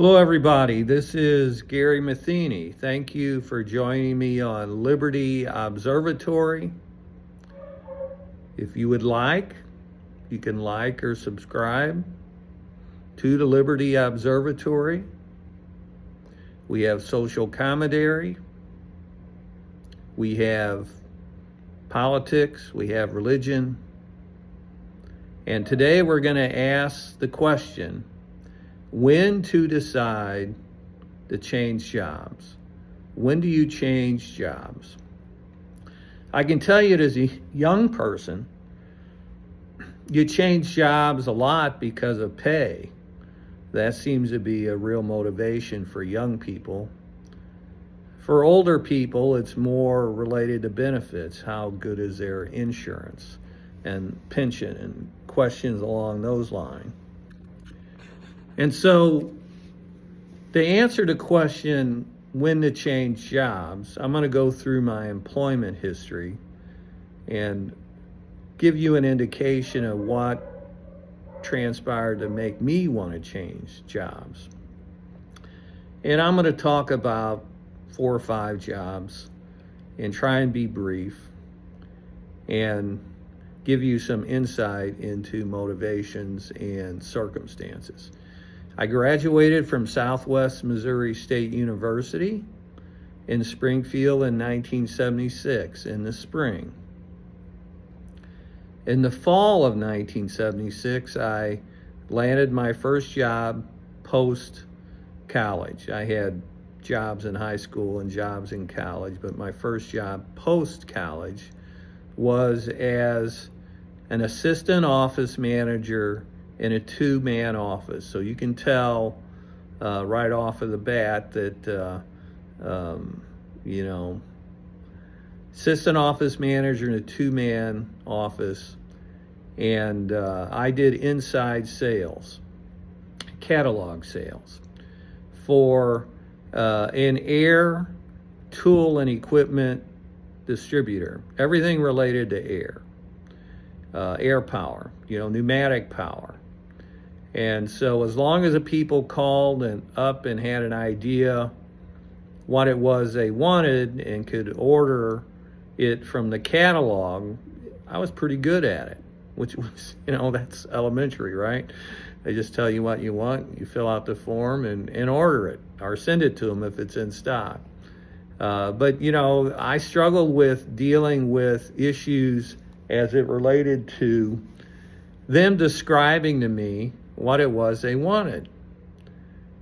Hello, everybody. This is Gary Matheny. Thank you for joining me on Liberty Observatory. If you would like, you can like or subscribe to the Liberty Observatory. We have social commentary. We have politics. We have religion. And today we're going to ask the question, when to decide to change jobs. When do you change jobs? I can tell you as a young person, you change jobs a lot because of pay. That seems to be a real motivation for young people. For older people, it's more related to benefits. How good is their insurance and pension and questions along those lines. And so, to answer the question, when to change jobs, I'm going to go through my employment history and give you an indication of what transpired to make me want to change jobs. And I'm going to talk about 4 or 5 jobs and try and be brief and give you some insight into motivations and circumstances. I graduated from Southwest Missouri State University in Springfield in 1976 in the spring. In the fall of 1976, I landed my first job post-college. I had jobs in high school and jobs in college, but my first job post-college was as an assistant office manager in a 2-man office. So you can tell right off of the bat that, assistant office manager in a 2-man office. And I did inside sales, catalog sales for an air tool and equipment distributor, everything related to air power, pneumatic power. And so as long as the people called and had an idea what it was they wanted and could order it from the catalog, I was pretty good at it, which was, that's elementary, right? They just tell you what you want, you fill out the form and order it or send it to them if it's in stock. But I struggled with dealing with issues as it related to them describing to me what it was they wanted.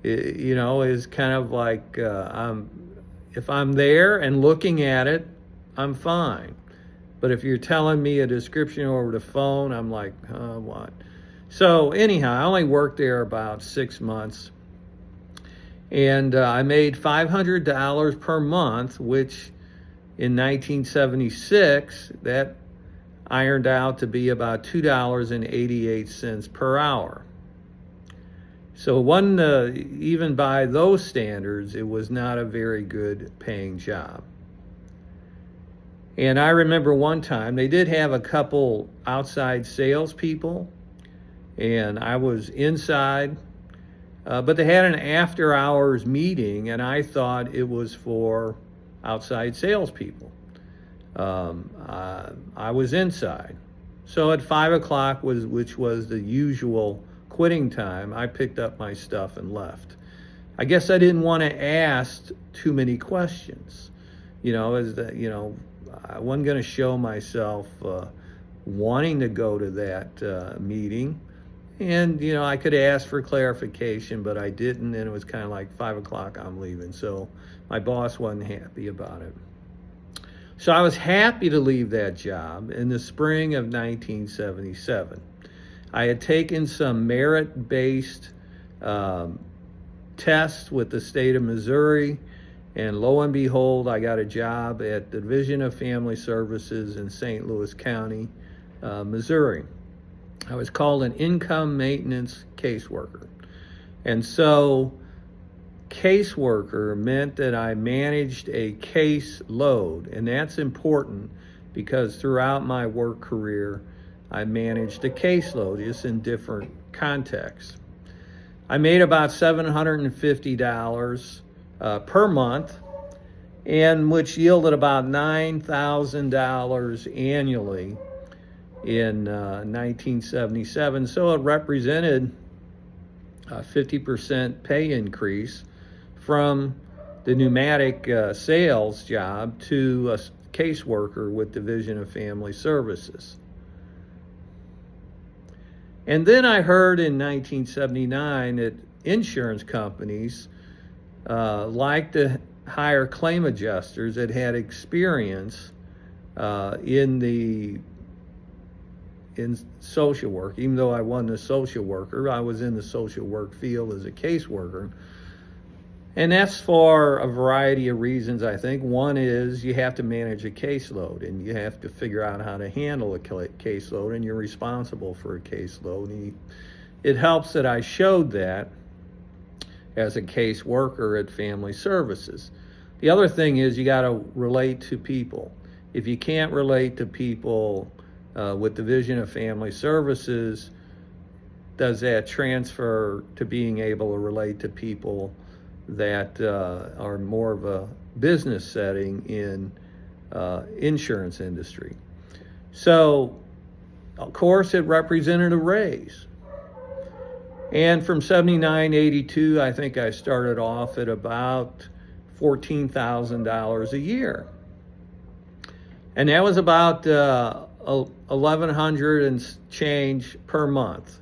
Is kind of like, if I'm there and looking at it, I'm fine. But if you're telling me a description over the phone, I'm like, what? So anyhow, I only worked there about 6 months. And I made $500 per month, which in 1976, that ironed out to be about $2.88 per hour. So it wasn't, even by those standards, it was not a very good paying job. And I remember one time, they did have a couple outside salespeople, and I was inside, but they had an after hours meeting, and I thought it was for outside salespeople. I was inside. So at 5 o'clock, which was the usual quitting time, I picked up my stuff and left. I guess I didn't want to ask too many questions. I wasn't going to show myself wanting to go to that meeting. And, I could ask for clarification, but I didn't. And it was kind of like 5 o'clock, I'm leaving. So my boss wasn't happy about it. So I was happy to leave that job in the spring of 1977. I had taken some merit-based tests with the state of Missouri, and lo and behold, I got a job at the Division of Family Services in St. Louis County, Missouri. I was called an income maintenance caseworker. And so caseworker meant that I managed a case load, and that's important because throughout my work career, I managed a caseload, just in different contexts. I made about $750 per month, and which yielded about $9,000 annually in 1977. So it represented a 50% pay increase from the pneumatic sales job to a caseworker with Division of Family Services. And then I heard in 1979 that insurance companies like to hire claim adjusters that had experience in social work. Even though I wasn't a social worker, I was in the social work field as a caseworker. And that's for a variety of reasons, I think. One is you have to manage a caseload, and you have to figure out how to handle a caseload, and you're responsible for a caseload. And it helps that I showed that as a caseworker at Family Services. The other thing is you got to relate to people. If you can't relate to people with Division of Family Services, does that transfer to being able to relate to people that are more of a business setting in insurance industry? So, of course, it represented a raise. And from 79 to 82, I think I started off at about $14,000 a year. And that was about $1,100 and change per month.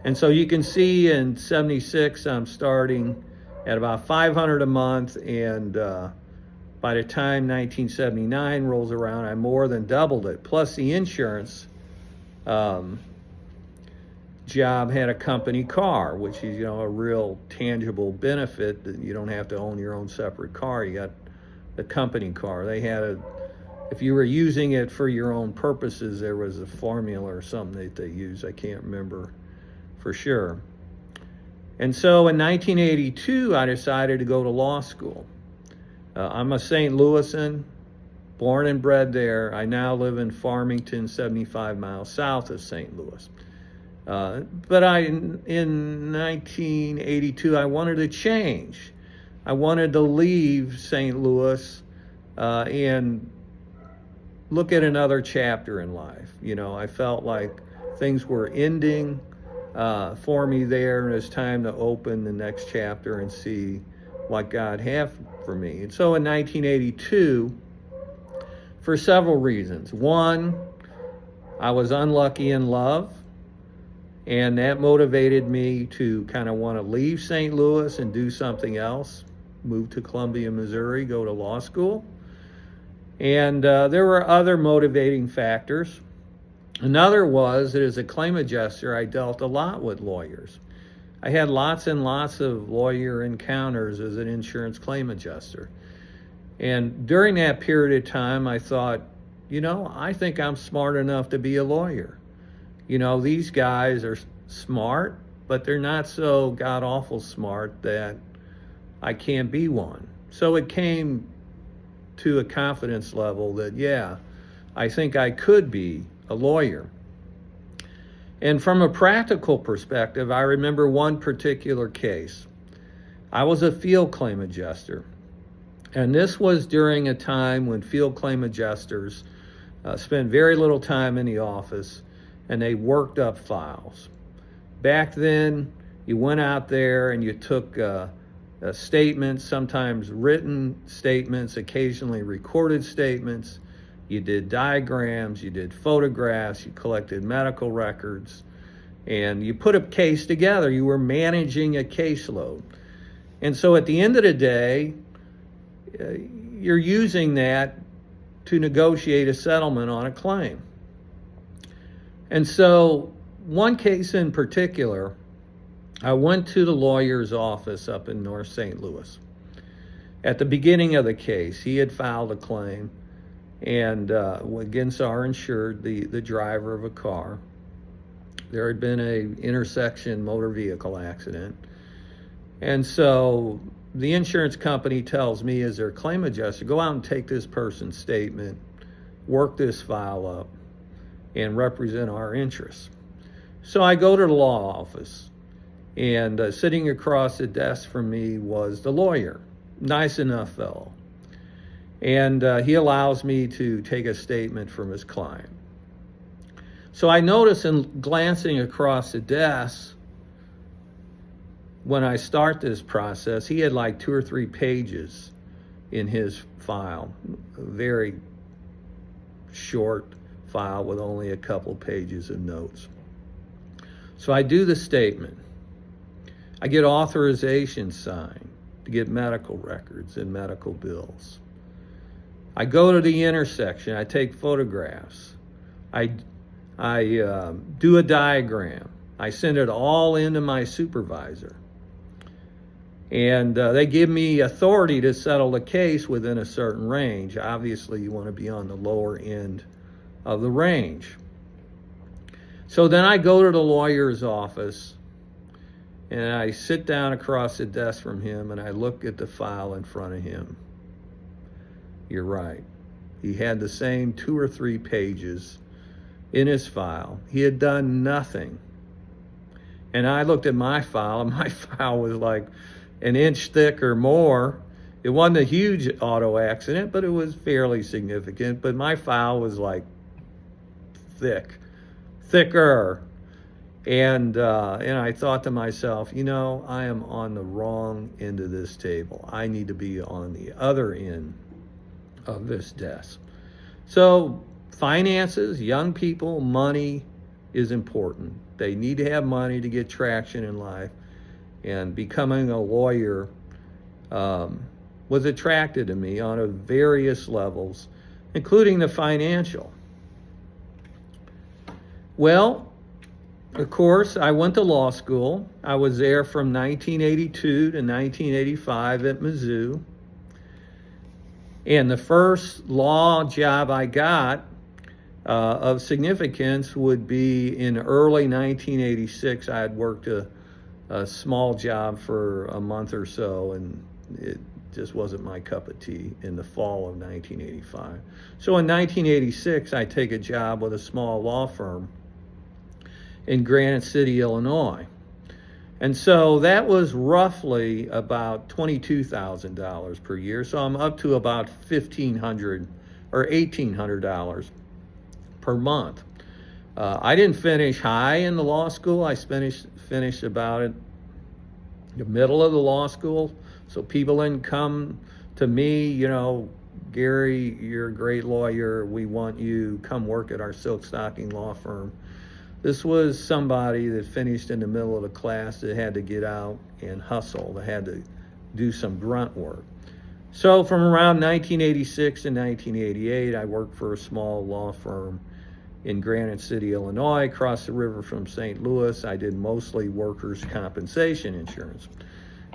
And so you can see in 76, I'm starting at about $500 a month, and by the time 1979 rolls around, I more than doubled it. Plus the insurance job had a company car, which is, a real tangible benefit that you don't have to own your own separate car. You got the company car. They had if you were using it for your own purposes, there was a formula or something that they used. I can't remember for sure. And so in 1982, I decided to go to law school. I'm a St. Louisan, born and bred there. I now live in Farmington, 75 miles south of St. Louis. But in 1982, I wanted to change. I wanted to leave St. Louis and look at another chapter in life. I felt like things were ending for me there, and it's time to open the next chapter and see what God had for me. And so in 1982, for several reasons. One, I was unlucky in love, and that motivated me to kind of want to leave St. Louis and do something else, move to Columbia, Missouri, go to law school. And there were other motivating factors. Another was that as a claim adjuster, I dealt a lot with lawyers. I had lots and lots of lawyer encounters as an insurance claim adjuster. And during that period of time, I thought, I think I'm smart enough to be a lawyer. These guys are smart, but they're not so god-awful smart that I can't be one. So it came to a confidence level that, I think I could be a lawyer. And from a practical perspective, I remember one particular case. I was a field claim adjuster, and this was during a time when field claim adjusters spent very little time in the office, and they worked up files. Back then, you went out there and you took statements, sometimes written statements, occasionally recorded statements. You did diagrams, you did photographs, you collected medical records, and you put a case together. You were managing a caseload. And so at the end of the day, you're using that to negotiate a settlement on a claim. And so one case in particular, I went to the lawyer's office up in North St. Louis. At the beginning of the case, he had filed a claim and against our insured, the driver of a car. There had been an intersection motor vehicle accident. And so the insurance company tells me as their claim adjuster, go out and take this person's statement, work this file up, and represent our interests. So I go to the law office, And sitting across the desk from me was the lawyer, nice enough fellow. And he allows me to take a statement from his client. So I notice in glancing across the desk, when I start this process, he had like 2 or 3 pages in his file, a very short file with only a couple pages of notes. So I do the statement. I get authorization signed to get medical records and medical bills. I go to the intersection. I take photographs. I do a diagram. I send it all into my supervisor. And they give me authority to settle the case within a certain range. Obviously, you want to be on the lower end of the range. So then I go to the lawyer's office, and I sit down across the desk from him, and I look at the file in front of him. You're right. He had the same 2 or 3 pages in his file. He had done nothing. And I looked at my file, and my file was like an inch thick or more. It wasn't a huge auto accident, but it was fairly significant. But my file was like thicker. And I thought to myself, I am on the wrong end of this table. I need to be on the other end of this desk. So finances, young people, money is important. They need to have money to get traction in life. And becoming a lawyer was attracted to me on a various levels, including the financial. Well, of course, I went to law school. I was there from 1982 to 1985 at Mizzou. And the first law job I got of significance would be in early 1986. I had worked a small job for a month or so, and it just wasn't my cup of tea in the fall of 1985. So in 1986, I take a job with a small law firm in Granite City, Illinois. And so that was roughly about $22,000 per year. So I'm up to about $1,500 or $1,800 per month. I didn't finish high in the law school. I finished about in the middle of the law school. So people didn't come to me, Gary, you're a great lawyer. We want you, come work at our silk stocking law firm. This was somebody that finished in the middle of the class that had to get out and hustle, that had to do some grunt work. So from around 1986 to 1988, I worked for a small law firm in Granite City, Illinois, across the river from St. Louis. I did mostly workers' compensation insurance.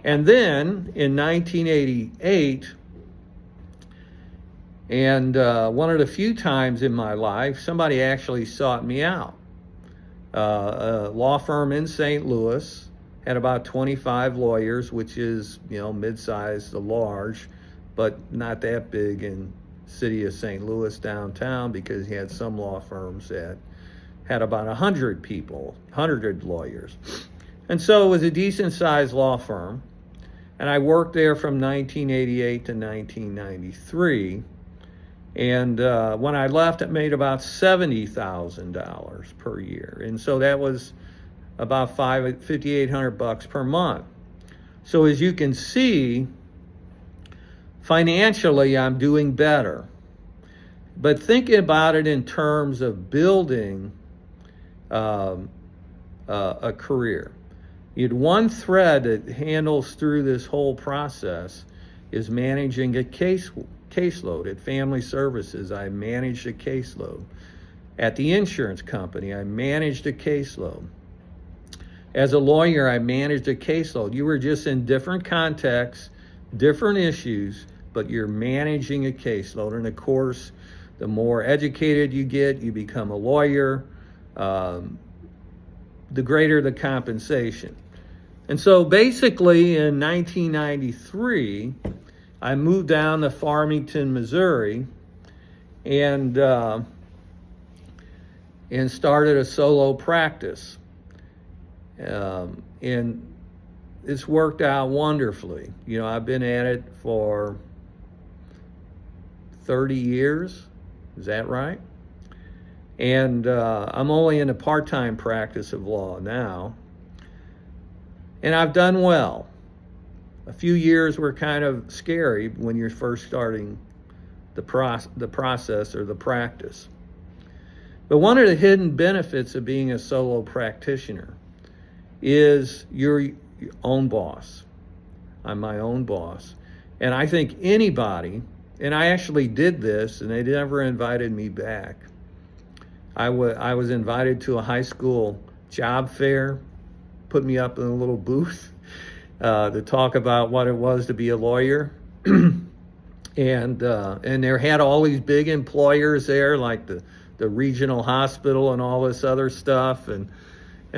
And then in 1988, and one of the few times in my life, somebody actually sought me out. A law firm in St. Louis had about 25 lawyers, which is, mid-sized to large, but not that big in city of St. Louis downtown, because he had some law firms that had about 100 people, 100 lawyers. And so it was a decent-sized law firm, and I worked there from 1988 to 1993. And when I left, it made about $70,000 per year. And so that was about $5,800 per month. So as you can see, financially, I'm doing better. But think about it in terms of building a career. One thread that handles through this whole process is managing a caseload. At Family Services, I managed a caseload. At the insurance company, I managed a caseload. As a lawyer, I managed a caseload. You were just in different contexts, different issues, but you're managing a caseload. And of course, the more educated you get, you become a lawyer, the greater the compensation. And so basically in 1993, I moved down to Farmington, Missouri, and started a solo practice. And it's worked out wonderfully. I've been at it for 30 years. Is that right? And I'm only in a part-time practice of law now. And I've done well. A few years were kind of scary when you're first starting the process or the practice. But one of the hidden benefits of being a solo practitioner is you're your own boss. I'm my own boss. And I think anybody, and I actually did this, and they never invited me back. I was invited to a high school job fair, put me up in a little booth to talk about what it was to be a lawyer. And there had all these big employers there, like the regional hospital and all this other stuff. And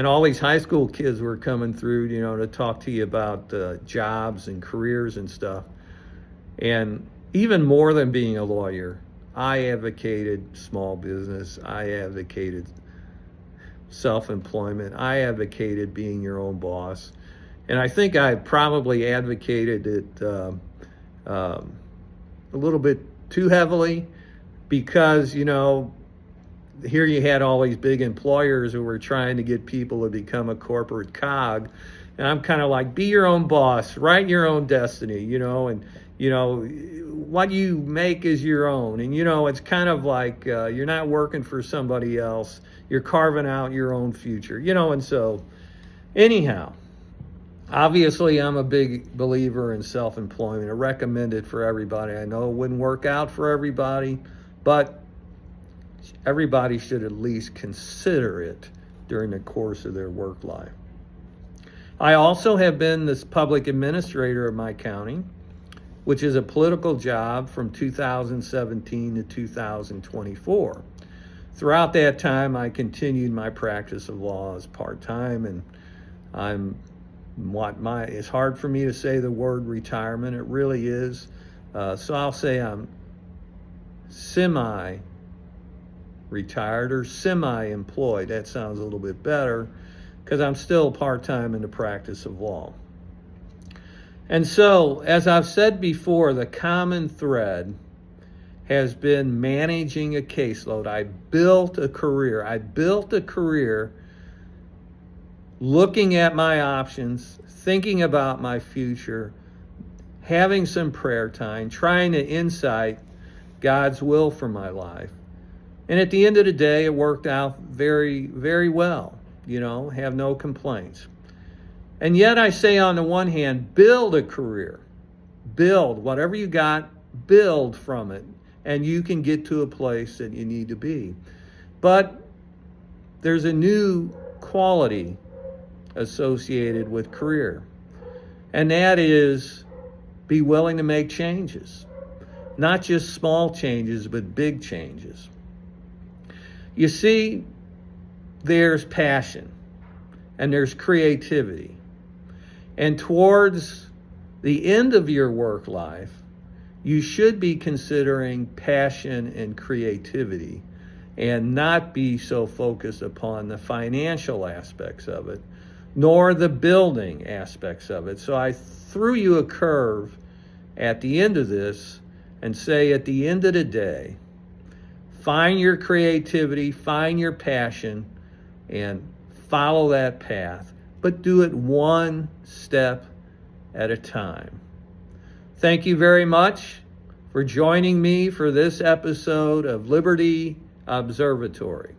all these high school kids were coming through, to talk to you about jobs and careers and stuff. And even more than being a lawyer, I advocated small business. I advocated self-employment. I advocated being your own boss. And I think I probably advocated it a little bit too heavily because, here you had all these big employers who were trying to get people to become a corporate cog. And I'm kind of like, be your own boss, write your own destiny, and, what you make is your own. And, it's kind of like you're not working for somebody else. You're carving out your own future, and so anyhow, obviously I'm a big believer in self-employment. I recommend it for everybody. I know it wouldn't work out for everybody, but everybody should at least consider it during the course of their work life. I also have been this public administrator of my county, which is a political job from 2017 to 2024. Throughout that time, I continued my practice of law as part-time, and it's hard for me to say the word retirement. It really is. So I'll say I'm semi-retired or semi-employed. That sounds a little bit better because I'm still part-time in the practice of law. And so, as I've said before, the common thread has been managing a caseload. I built a career looking at my options, thinking about my future, having some prayer time, trying to insight God's will for my life. And at the end of the day, it worked out very, very well. Have no complaints. And yet I say on the one hand, build a career. Build whatever you got, build from it. And you can get to a place that you need to be. But there's a new quality associated with career. And that is be willing to make changes. Not just small changes, but big changes. You see, there's passion and there's creativity. And towards the end of your work life, you should be considering passion and creativity and not be so focused upon the financial aspects of it, nor the building aspects of it. So I threw you a curve at the end of this and say at the end of the day, find your creativity, find your passion, and follow that path, but do it one step at a time. Thank you very much for joining me for this episode of Liberty Observatory.